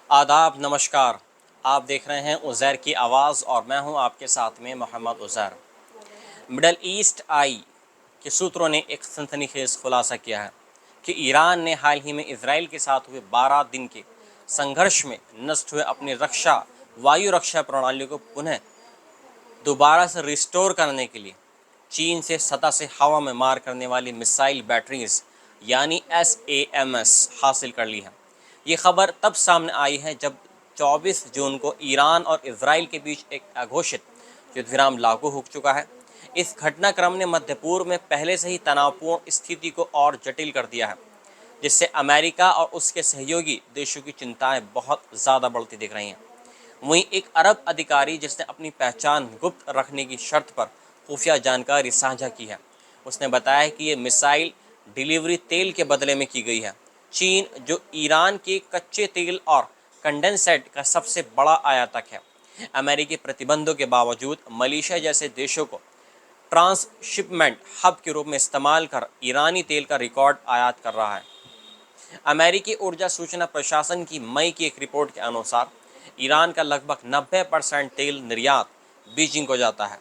आदाब, नमस्कार। आप देख रहे हैं उज़ैर की आवाज़ और मैं हूं आपके साथ में मोहम्मद उज़ैर। मिडल ईस्ट आई के सूत्रों ने एक सनसनीखेज़ खुलासा किया है कि ईरान ने हाल ही में इजराइल के साथ हुए 12 दिन के संघर्ष में नष्ट हुए अपनी वायु रक्षा प्रणालियों को पुनः दोबारा से रिस्टोर करने के लिए चीन से सतह से हवा में मार करने वाली मिसाइल बैटरीज यानी SAMS हासिल कर ली है। ये खबर तब सामने आई है जब 24 जून को ईरान और इसराइल के बीच एक अघोषित युद्ध विराम लागू हो चुका है। इस घटनाक्रम ने मध्य पूर्व में पहले से ही तनावपूर्ण स्थिति को और जटिल कर दिया है, जिससे अमेरिका और उसके सहयोगी देशों की चिंताएं बहुत ज़्यादा बढ़ती दिख रही हैं। वहीं एक अरब अधिकारी जिसने अपनी पहचान गुप्त रखने की शर्त पर खुफिया जानकारी साझा की है, उसने बताया कि ये मिसाइल डिलीवरी तेल के बदले में की गई है। चीन, जो ईरान के कच्चे तेल और कंडेंसेट का सबसे बड़ा आयातक है, अमेरिकी प्रतिबंधों के बावजूद मलेशिया जैसे देशों को ट्रांसशिपमेंट हब के रूप में इस्तेमाल कर ईरानी तेल का रिकॉर्ड आयात कर रहा है। अमेरिकी ऊर्जा सूचना प्रशासन की मई की एक रिपोर्ट के अनुसार ईरान का लगभग 90% तेल निर्यात बीजिंग को जाता है।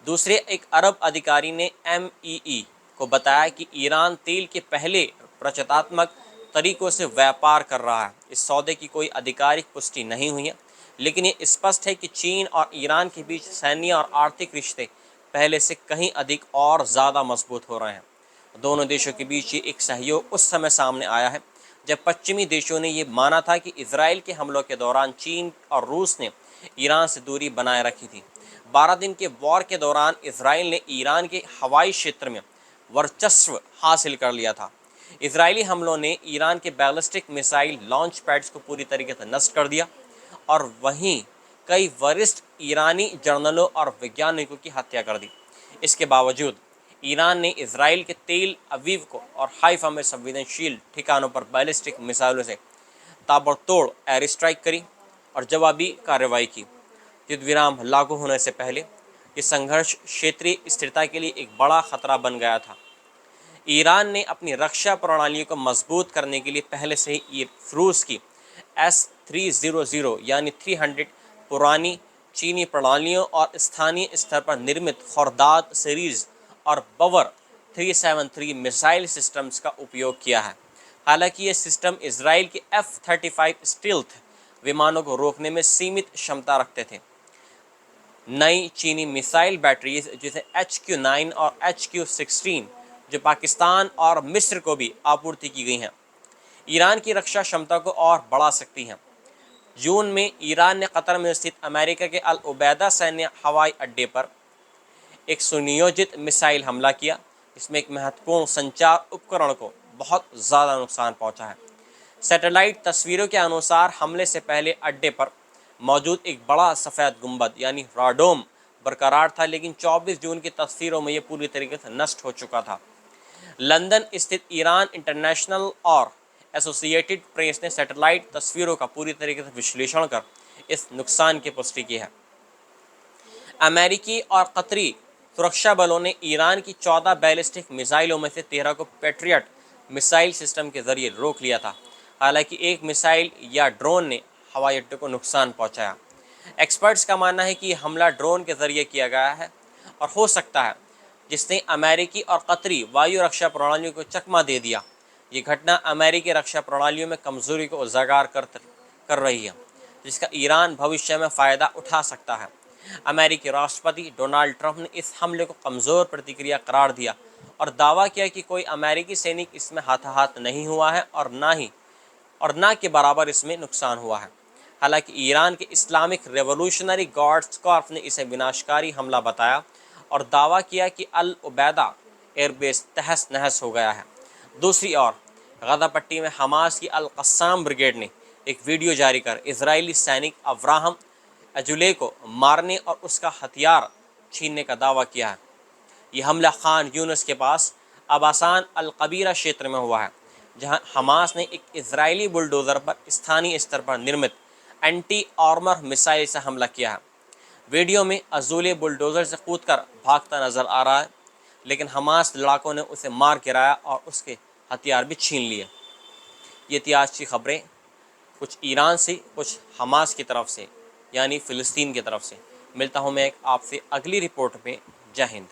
दूसरे एक अरब अधिकारी ने MEE को बताया कि ईरान तेल के पहले प्रचारात्मक तरीकों से व्यापार कर रहा है। इस सौदे की कोई आधिकारिक पुष्टि नहीं हुई है, लेकिन ये स्पष्ट है कि चीन और ईरान के बीच सैन्य और आर्थिक रिश्ते पहले से कहीं अधिक और ज़्यादा मजबूत हो रहे हैं। दोनों देशों के बीच ये एक सहयोग उस समय सामने आया है जब पश्चिमी देशों ने ये माना था कि इजराइल के हमलों के दौरान चीन और रूस ने ईरान से दूरी बनाए रखी थी। 12 दिन के वॉर के दौरान इजराइल ने ईरान के हवाई क्षेत्र में वर्चस्व हासिल कर लिया था। इजरायली हमलों ने ईरान के बैलिस्टिक मिसाइल लॉन्च पैड्स को पूरी तरीके से नष्ट कर दिया और वहीं कई वरिष्ठ ईरानी जर्नलों और वैज्ञानिकों की हत्या कर दी। इसके बावजूद ईरान ने इजराइल के तेल अवीव को और हाइफा में संवेदनशील ठिकानों पर बैलिस्टिक मिसाइलों से ताबड़तोड़ एयर स्ट्राइक करी और जवाबी कार्रवाई की। युद्ध विराम लागू होने से पहले ये संघर्ष क्षेत्रीय स्थिरता के लिए एक बड़ा खतरा बन गया था। ईरान ने अपनी रक्षा प्रणालियों को मजबूत करने के लिए पहले से ही रूस की S-300 यानी 300 पुरानी चीनी प्रणालियों और स्थानीय स्तर पर निर्मित खुर्दाद सीरीज और बवर 373 मिसाइल सिस्टम्स का उपयोग किया है। हालांकि ये सिस्टम इसराइल के F-35 स्टील्थ विमानों को रोकने में सीमित क्षमता रखते थे। नई चीनी मिसाइल बैटरीज जिसे HQ-9 और HQ-16 जो पाकिस्तान और मिस्र को भी आपूर्ति की गई हैं, ईरान की रक्षा क्षमता को और बढ़ा सकती हैं। जून में ईरान ने कतर में स्थित अमेरिका के अल उबैदा सैन्य हवाई अड्डे पर एक सुनियोजित मिसाइल हमला किया। इसमें एक महत्वपूर्ण संचार उपकरण को बहुत ज़्यादा नुकसान पहुंचा है। सैटेलाइट तस्वीरों के अनुसार हमले से पहले अड्डे पर मौजूद एक बड़ा सफ़ेद गुंबद यानी राडोम बरकरार था, लेकिन 24 जून की तस्वीरों में यह पूरी तरीके से नष्ट हो चुका था। लंदन स्थित ईरान इंटरनेशनल और एसोसिएटेड प्रेस ने सैटेलाइट तस्वीरों का पूरी तरीके से विश्लेषण कर इस नुकसान की पुष्टि की है। अमेरिकी और कतरी सुरक्षा बलों ने ईरान की 14 बैलिस्टिक मिसाइलों में से 13 को पैट्रियट मिसाइल सिस्टम के जरिए रोक लिया था। हालांकि एक मिसाइल या ड्रोन ने हवाई अड्डे को नुकसान पहुंचाया। एक्सपर्ट्स का मानना है कि हमला ड्रोन के जरिए किया गया है और हो सकता है जिसने अमेरिकी और कतरी वायु रक्षा प्रणालियों को चकमा दे दिया। ये घटना अमेरिकी रक्षा प्रणालियों में कमजोरी को उजागर कर रही है, जिसका ईरान भविष्य में फ़ायदा उठा सकता है। अमेरिकी राष्ट्रपति डोनाल्ड ट्रंप ने इस हमले को कमज़ोर प्रतिक्रिया करार दिया और दावा किया कि कोई अमेरिकी सैनिक इसमें हाथाहाथ नहीं हुआ है और ना के बराबर इसमें नुकसान हुआ है। हालांकि ईरान के इस्लामिक रेवोल्यूशनरी गार्ड्स कॉर्प्स ने इसे विनाशकारी हमला बताया और दावा किया कि अल उबैदा एयरबेस तहस नहस हो गया है। दूसरी ओर गज़ा पट्टी में हमास की अल क़स्साम ब्रिगेड ने एक वीडियो जारी कर इजरायली सैनिक अब्राहम अजुले को मारने और उसका हथियार छीनने का दावा किया है। यह हमला खान यूनिस के पास अबासान अल कबीरा क्षेत्र में हुआ है, जहां हमास ने एक इजरायली बुलडोज़र पर स्थानीय स्तर पर निर्मित एंटी आर्मर मिसाइल से हमला किया है। वीडियो में अजूले बुलडोज़र से कूदकर भागता नजर आ रहा है, लेकिन हमास लड़ाकों ने उसे मार गिराया और उसके हथियार भी छीन लिए। ये इतिहास की खबरें कुछ ईरान से, कुछ हमास की तरफ से यानी फ़िलिस्तीन की तरफ से। मिलता हूँ मैं आपसे अगली रिपोर्ट में। जय हिंद।